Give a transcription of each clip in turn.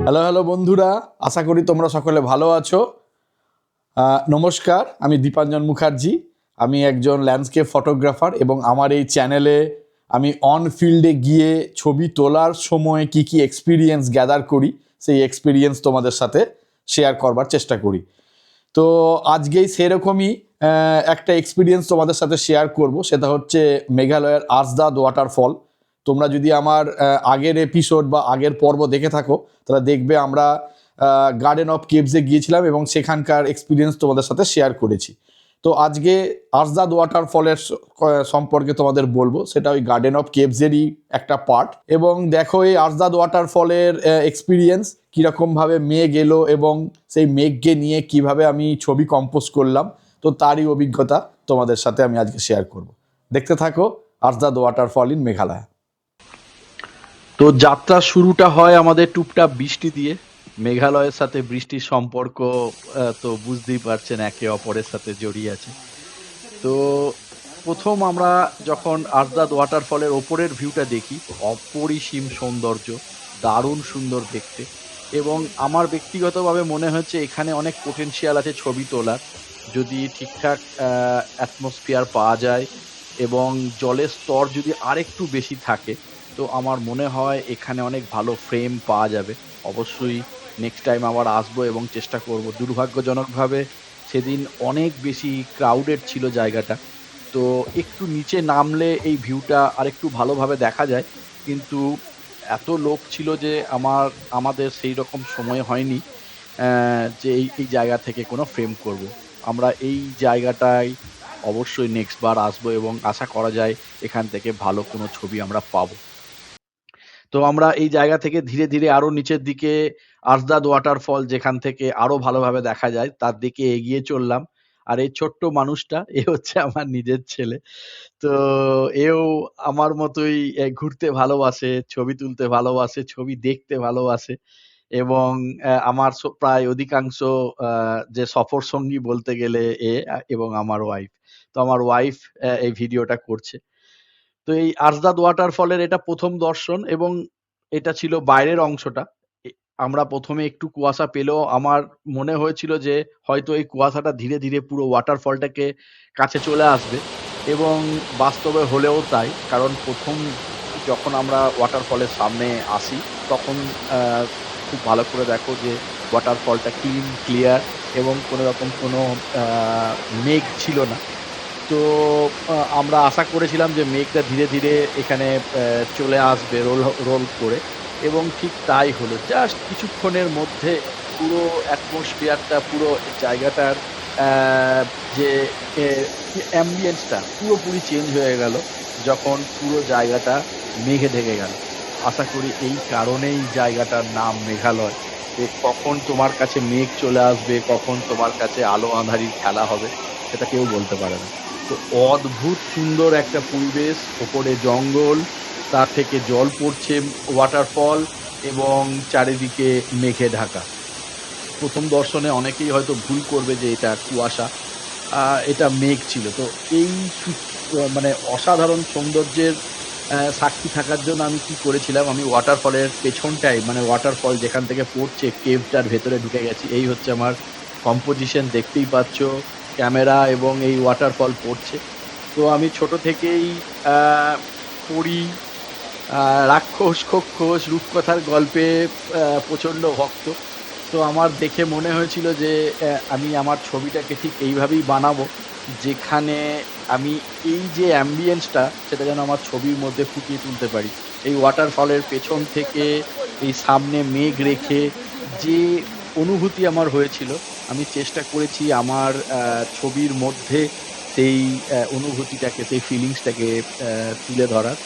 Hello hello বন্ধুরা, আশা করি তোমরা সকলে ভালো আছো। নমস্কার, আমি দীপাঞ্জন মুখার্জি। আমি একজন ল্যান্ডস্কেপ ফটোগ্রাফার এবং আমার এই চ্যানেলে আমি অন ফিল্ডে গিয়ে ছবি তোলার সময় কি কি এক্সপিরিয়েন্স গ্যাদার করি সেই এক্সপিরিয়েন্স তোমাদের সাথে শেয়ার করবার চেষ্টা করি। তো আজকেই সেরকমই একটা এক্সপিরিয়েন্স তোমাদের সাথে শেয়ার করব, সেটা হচ্ছে মেঘালয়ের আর্সদাদ ওয়াটারফল। তোমরা যদি আমার আগের এপিসোড বা আগের পর্ব দেখে থাকো তাহলে দেখবে আমরা গার্ডেন অফ কেভসে গিয়েছিলাম এবং সেখানকার এক্সপিরিয়েন্স তোমাদের সাথে শেয়ার করেছি। তো আজকে আর্সদাদ ওয়াটারফলের সম্পর্কে তোমাদের বলবো, সেটা ওই গার্ডেন অফ কেভসেরই একটা পার্ট। এবং দেখো এই আর্সদাদ ওয়াটারফলের এক্সপিরিয়েন্স কীরকমভাবে মেঘ এলো এবং সেই মেঘকে নিয়ে কিভাবে আমি ছবি কম্পোজ করলাম, তো তারই অভিজ্ঞতা তোমাদের সাথে আমি আজকে শেয়ার করব। দেখতে থাকো আর্সদাদ ওয়াটারফল ইন মেঘালয়। তো যাত্রা শুরুটা হয় আমাদের টুপটাপ বৃষ্টি দিয়ে। মেঘালয়ের সাথে বৃষ্টির সম্পর্ক তো বুঝতেই পারছেন, একে অপরের সাথে জড়িয়ে আছে। তো প্রথম আমরা যখন আর্সদাদ ওয়াটারফলের ওপরের ভিউটা দেখি, অপরিসীম সৌন্দর্য, দারুণ সুন্দর দেখতে। এবং আমার ব্যক্তিগতভাবে মনে হচ্ছে এখানে অনেক পোটেনশিয়াল আছে ছবি তোলার, যদি ঠিকঠাক অ্যাটমসফিয়ার পাওয়া যায় এবং জলের স্তর যদি আরেকটু বেশি থাকে, তো আমার মনে হয় এখানে অনেক ভালো ফ্রেম পাওয়া যাবে। অবশ্যই নেক্সট টাইম আবার আসবো এবং চেষ্টা করব। দুর্ভাগ্যজনকভাবে সেদিন অনেক বেশি ক্রাউডেড ছিল জায়গাটা, তো একটু নিচে নামলে এই ভিউটা আরেকটু ভালোভাবে দেখা যায়। কিন্তু এত লোক ছিল যে আমাদের সেই রকম সময় হয়নি যে এই জায়গা থেকে কোনো ফ্রেম করব। আমরা এই জায়গাটায় অবশ্যই নেক্সট বার আসবো এবং আশা করা যায় এখান থেকে ভালো কোনো ছবি আমরা পাবো। তো আমরা এই জায়গা থেকে ধীরে ধীরে আরো নিচের দিকে আর্সদাদ ওয়াটারফল, যেখান থেকে আরো ভালোভাবে দেখা যায়, তার দিকে এগিয়ে চললাম। আর এই ছোট্ট মানুষটা হচ্ছে আমার নিজের ছেলে। তো এও আমার মতোই ঘুরতে ভালোবাসে, ছবি তুলতে ভালোবাসে, ছবি দেখতে ভালোবাসে। এবং আমার প্রায় অধিকাংশ যে সফর সঙ্গী বলতে গেলে এবং আমার ওয়াইফ। তো আমার ওয়াইফ এই ভিডিওটা করছে। তো এই আর্সদাদ ওয়াটারফলের এটা প্রথম দর্শন এবং এটা ছিল বাইরের অংশটা। এ আমরা প্রথমে একটু কুয়াশা পেলেও আমার মনে হয়েছিল যে হয়তো এই কুয়াশাটা ধীরে ধীরে পুরো ওয়াটারফলটাকে কাছে চলে আসবে এবং বাস্তবে হলেও তাই। কারণ প্রথম যখন আমরা ওয়াটারফলের সামনে আসি তখন খুব ভালো করে দেখো যে ওয়াটারফলটা ক্লিয়ার এবং কোনো রকম কোনো মেঘ ছিল না। তো আমরা আশা করেছিলাম যে মেঘটা ধীরে ধীরে এখানে চলে আসবে রোল করে, এবং ঠিক তাই হলো। জাস্ট কিছুক্ষণের মধ্যে পুরো অ্যাটমসফিয়ারটা, পুরো জায়গাটার যে অ্যাম্বিয়েন্সটা পুরোপুরি চেঞ্জ হয়ে গেল যখন পুরো জায়গাটা মেঘে ঢেকে গেল। আশা করি এই কারণেই জায়গাটার নাম মেঘালয়। যে কখন তোমার কাছে মেঘ চলে আসবে, কখন তোমার কাছে আলো আঁধারির খেলা হবে, সেটা কেউ বলতে পারে না। তো অদ্ভুত সুন্দর একটা পরিবেশ, ওপরে জঙ্গল, তার থেকে জল পড়ছে, ওয়াটারফল, এবং চারিদিকে মেঘে ঢাকা। প্রথম দর্শনে অনেকেই হয়তো ভুল করবে যে এটা কুয়াশা, এটা মেঘ ছিল। তো এই মানে অসাধারণ সৌন্দর্যের সাক্ষী থাকার জন্য আমি কি করেছিলাম, আমি ওয়াটারফলের পেছনটায়, মানে ওয়াটারফল যেখান থেকে পড়ছে কেভটার ভেতরে ঢুকে গেছি। এই হচ্ছে আমার কম্পোজিশন, দেখতেই পাচ্ছ ক্যামেরা এবং এই ওয়াটারফল পড়ছে। তো আমি ছোট থেকেই পড়ি, রাক্ষস খোক্ষস রূপকথার গল্পে প্রচণ্ড ভক্ত। তো আমার দেখে মনে হয়েছিল যে আমি আমার ছবিটাকে ঠিক এইভাবেই বানাবো, যেখানে আমি এই যে অ্যাম্বিয়েন্সটা সেটা যেন আমার ছবির মধ্যে ফুটিয়ে তুলতে পারি। এই ওয়াটারফলের পেছন থেকে এই সামনে মেঘ রেখে যে অনুভূতি আমার হয়েছিল, আমি চেষ্টা করেছি আমার ছবির মধ্যে সেই অনুভূতিটাকে, সেই ফিলিংসটাকে তুলে ধরার।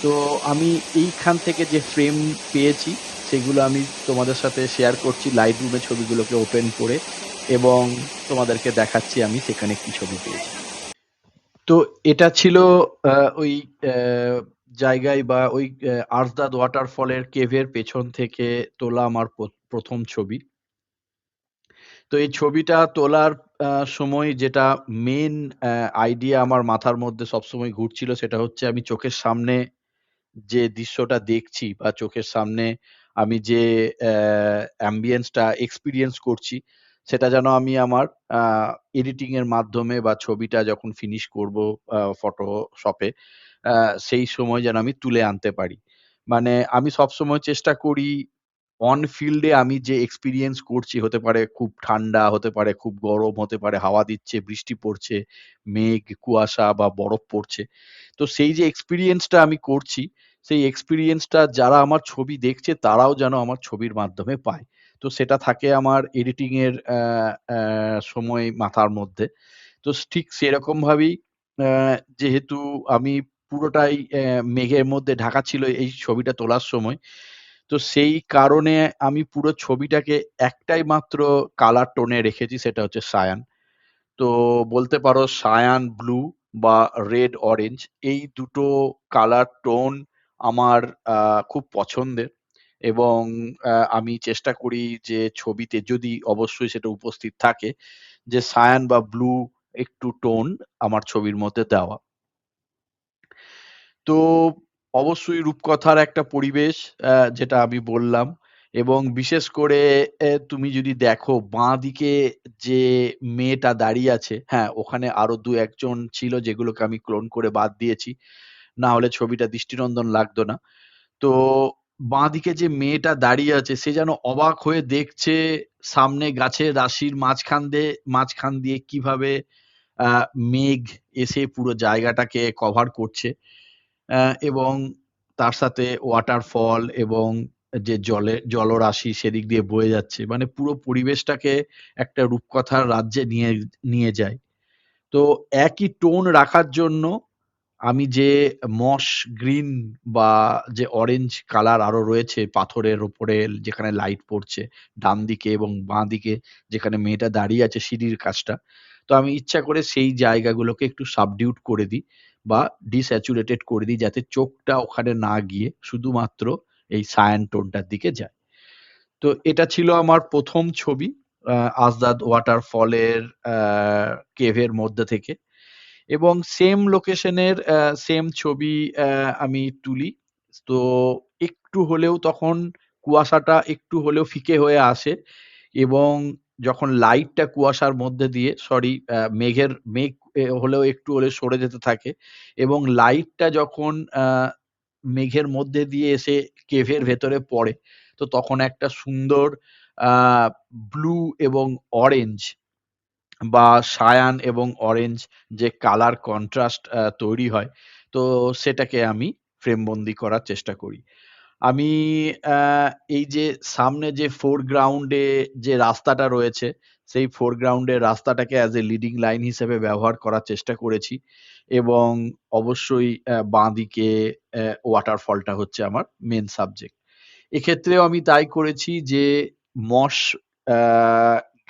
তো আমি এইখান থেকে যে ফ্রেম পেয়েছি সেগুলো আমি তোমাদের সাথে শেয়ার করছি লাইট রুমে ছবিগুলোকে ওপেন করে, এবং তোমাদেরকে দেখাচ্ছি আমি সেখানে কি ছবি পেয়েছি। তো এটা ছিল ওই জায়গায় বা ওই আর্সদাদ ওয়াটারফলের কেভের পেছন থেকে তোলা আমার প্রথম ছবি। তো এই ছবিটা তোলার সময় যেটা মেন আইডিয়া আমার মাথার মধ্যে সবসময় ঘুরছিল, সেটা হচ্ছে আমি চোখের সামনে যে দৃশ্যটা দেখছি বা চোখের সামনে আমি যে অ্যাম্বিয়েন্সটা এক্সপেরিয়েন্স করছি সেটা যেন আমি আমার এডিটিং এর মাধ্যমে বা ছবিটা যখন ফিনিশ করব ফটোশপে সেই সময় যেন আমি তুলে আনতে পারি। মানে আমি সবসময় চেষ্টা করি অন ফিল্ডে আমি যে এক্সপেরিয়েন্স করছি, হতে পারে খুব ঠান্ডা, হতে পারে খুব গরম, হতে পারে হাওয়া দিচ্ছে, বৃষ্টি পড়ছে, মেঘ, কুয়াশা বা বরফ পড়ছে। তো সেই যে এক্সপেরিয়েন্সটা আমি করছি, সেই এক্সপেরিয়েন্সটা যারা আমার ছবি দেখছে তারাও যেন আমার ছবির মাধ্যমে পায়। তো সেটা থাকে আমার এডিটিং এর সময় মাথার মধ্যে। তো ঠিক সেরকমভাবেই যেহেতু আমি পুরোটাই মেঘের মধ্যে ঢাকা ছিল এই ছবিটা তোলার সময়। তো সেই কারণে আমি পুরো ছবিটাকে একটাই মাত্র কালার টোনে রেখেছি, সেটা হচ্ছে সায়ান। তো বলতে পারো সায়ান ব্লু বা রেড অরেঞ্জ, এই দুটো কালার টোন আমার খুব পছন্দের এবং আমি চেষ্টা করি যে ছবিতে যদি অবশ্যই সেটা উপস্থিত থাকে যে সায়ান বা ব্লু একটু টোন আমার ছবির মধ্যে দেওয়া। তো অবশ্যই রূপকথার একটা পরিবেশ, যেটা আমি বললাম, এবং বিশেষ করে তুমি যদি দেখো বাঁদিকে যে মেয়েটা দাঁড়িয়ে আছে, হ্যাঁ, ওখানে আরো ২-১ জন ছিল যেগুলোকে আমি ক্লোন করে বাদ দিয়েছি। না হলে ছবিটা দৃষ্টিনন্দন লাগতো না। তো বাঁদিকে যে মেয়েটা দাঁড়িয়ে আছে সে যেন অবাক হয়ে দেখছে সামনে গাছের রাশির মাঝখান দিয়ে কিভাবে আ মেঘ এসে পুরো জায়গাটাকে কভার করছে। এবং তার সাথে ওয়াটারফল এবং যে জলরাশি সেদিক দিয়ে বয়ে যাচ্ছে। মানে পুরো পরিবেশটাকে একটা রূপকথার রাজ্যে নিয়ে নিয়ে যায়। তো একই টোন রাখার জন্য আমি যে মস গ্রিন বা যে অরেঞ্জ কালার আরো রয়েছে পাথরের উপরে যেখানে লাইট পড়ছে ডানদিকে এবং বাঁদিকে যেখানে মেয়েটা দাঁড়িয়ে আছে সিঁড়ির কাছটা। তো আমি ইচ্ছা করে সেই জায়গাগুলোকে একটু সাবডিউট করে দিই বা ডিস্যাচুরেটেড করে দিই যাতে চোখটা ওখানে না গিয়ে শুধুমাত্র এই সায়ান টোনটার দিকে যায়। তো এটা ছিল আমার ১ম ছবি আ আজদাদ ওয়াটারফলের আ কেভের মধ্যে থেকে। এবং সেম লোকেশনের সেম ছবি আমি তুলি। তো একটু হলেও তখন কুয়াশাটা একটু হলেও ফিকে হয়ে আসে এবং যখন লাইটটা কুয়াশার মধ্যে দিয়ে সরি মেঘ হলেও একটু হলে সরে যেতে থাকে এবং লাইটটা যখন মেঘের মধ্যে দিয়ে এসে কেভের ভেতরে পড়ে, তো তখন একটা সুন্দর আ ব্লু এবং অরেঞ্জ বা সায়ান এবং অরেঞ্জ যে কালার কন্ট্রাস্ট তৈরি হয়, তো সেটাকে আমি ফ্রেমবন্দি করার চেষ্টা করি। আমি আ এই যে সামনে যে ফোরগ্রাউন্ডে যে রাস্তাটা রয়েছে, সেই ফোরগ্রাউন্ডের রাস্তাটাকে অ্যাজ এ লিডিং লাইন হিসেবে ব্যবহার করার চেষ্টা করেছি এবং অবশ্যই বাঁদিকে ওয়াটারফলটা হচ্ছে আমার মেইন সাবজেক্ট। এক্ষেত্রেও আমি তাই করেছি যে মস আ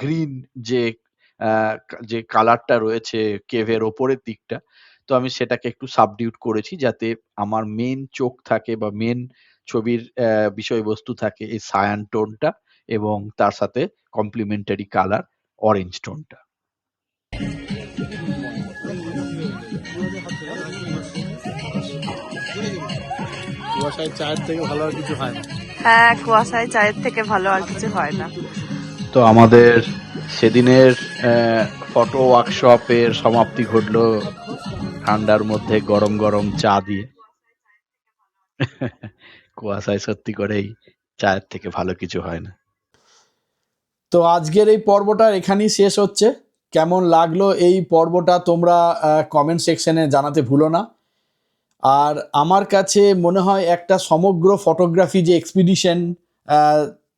গ্রিন যে আ যে কালারটা রয়েছে কেভের ওপরের দিকটা, তো আমি সেটাকে একটু সাবডিউট করেছি যাতে আমার মেইন চোখ থাকে বা মেইন ছবির বিষয়বস্তু থাকে এই সায়ান টোনটা এবং তার সাথে কমপ্লিমেন্টারি কালার অরেঞ্জ টোনটা। কুয়াশায় চায়ের থেকে ভালো আর কিছু হয় না। হ্যাঁ, কুয়াশায় চায়ের থেকে ভালো আর কিছু হয় না। তো আমাদের সেদিনের ফটো ওয়ার্কশপের সমাপ্তি ঘটলো ঠান্ডার মধ্যে গরম, গরম চা দিয়ে। কুয়াশায় সত্যি করেই চায়ের থেকে ভালো কিছু হয় না। তো আজকের এই পর্বটা এখানেই শেষ হচ্ছে। কেমন লাগলো এই পর্বটা তোমরা কমেন্ট সেকশনে জানাতে ভুলো না। আর আমার কাছে মনে হয় একটা সমগ্র ফটোগ্রাফি যে এক্সপিডিশন,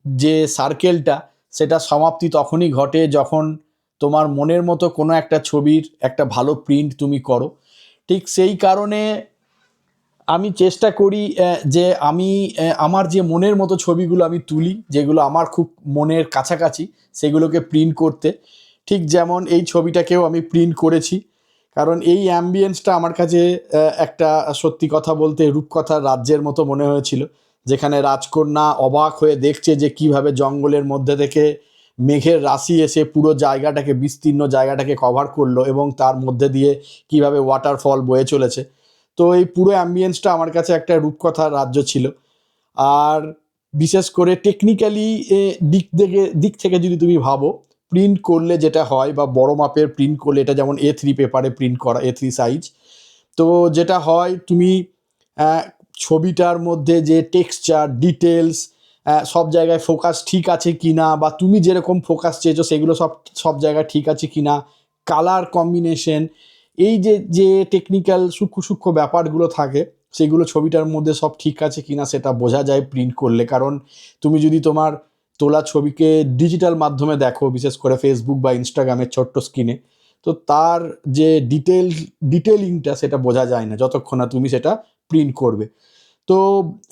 যে সার্কেলটা, সেটা সমাপ্তি তখনই ঘটে যখন তোমার মনের মতো কোনো একটা ছবির একটা ভালো প্রিন্ট তুমি করো। ঠিক সেই কারণে আমি চেষ্টা করি যে আমি আমার যে মনের মতো ছবিগুলো আমি তুলি, যেগুলো আমার খুব মনের কাছাকাছি, সেগুলোকে প্রিন্ট করতে। ঠিক যেমন এই ছবিটাকেও আমি প্রিন্ট করেছি, কারণ এই অ্যাম্বিয়েন্সটা আমার কাছে একটা সত্যি কথা বলতে রূপকথার রাজ্যের মতো মনে হয়েছিল, যেখানে রাজকন্যা অবাক হয়ে দেখছে যে কিভাবে জঙ্গলের মধ্যে থেকে মেঘের রাশি এসে পুরো জায়গাটাকে, বিস্তীর্ণ জায়গাটাকে কভার করলো এবং তার মধ্যে দিয়ে কিভাবে ওয়াটারফল বয়ে চলেছে। তো এই পুরো অ্যাম্বিয়েন্সটা আমার কাছে একটা রূপকথার রাজ্য ছিল। আর বিশেষ করে টেকনিক্যালি দিক থেকে যদি তুমি ভাবো, প্রিন্ট করলে যেটা হয় বা বড় মাপের প্রিন্ট করলে, এটা যেমন A3 পেপারে প্রিন্ট করা, A3 সাইজ, তো যেটা হয় তুমি ছবিটার মধ্যে যে টেক্সচার ডিটেলস, সব জায়গায় ফোকাস ঠিক আছে কি না, বা তুমি যেরকম ফোকাস চেয়েছো সেগুলো সব জায়গায় ঠিক আছে কি না, কালার কম্বিনেশন, এই যে টেকনিক্যাল সূক্ষ্ম সূক্ষ্ম ব্যাপারগুলো থাকে সেগুলো ছবিটার মধ্যে সব ঠিক আছে কি না সেটা বোঝা যায় প্রিন্ট করলে। কারণ তুমি যদি তোমার তোলা ছবিকে ডিজিটাল মাধ্যমে দেখো, বিশেষ করে ফেসবুক বা ইনস্টাগ্রামের ছোট্ট স্ক্রিনে, তো তার যে ডিটেলিংটা সেটা বোঝা যায় না যতক্ষণ না তুমি সেটা প্রিন্ট করবে। তো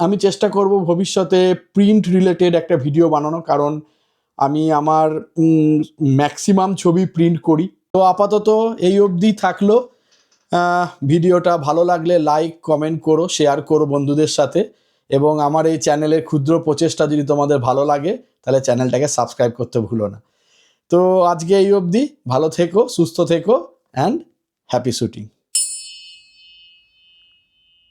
আমি চেষ্টা করব ভবিষ্যতে প্রিন্ট রিলেটেড একটা ভিডিও বানানো, কারণ আমি আমার ম্যাক্সিমাম ছবি প্রিন্ট করি। তো আপাতত এই অবধি থাকলো। ভিডিওটা ভালো লাগলে লাইক কমেন্ট করো, শেয়ার করো বন্ধুদের সাথে, এবং আমার এই চ্যানেলের ক্ষুদ্র প্রচেষ্টা যদি তোমাদের ভালো লাগে তাহলে চ্যানেলটাকে সাবস্ক্রাইব করতে ভুলো না। তো আজকে এই অবধি, ভালো থেকো, সুস্থ থেকো, অ্যান্ড হ্যাপি শুটিং।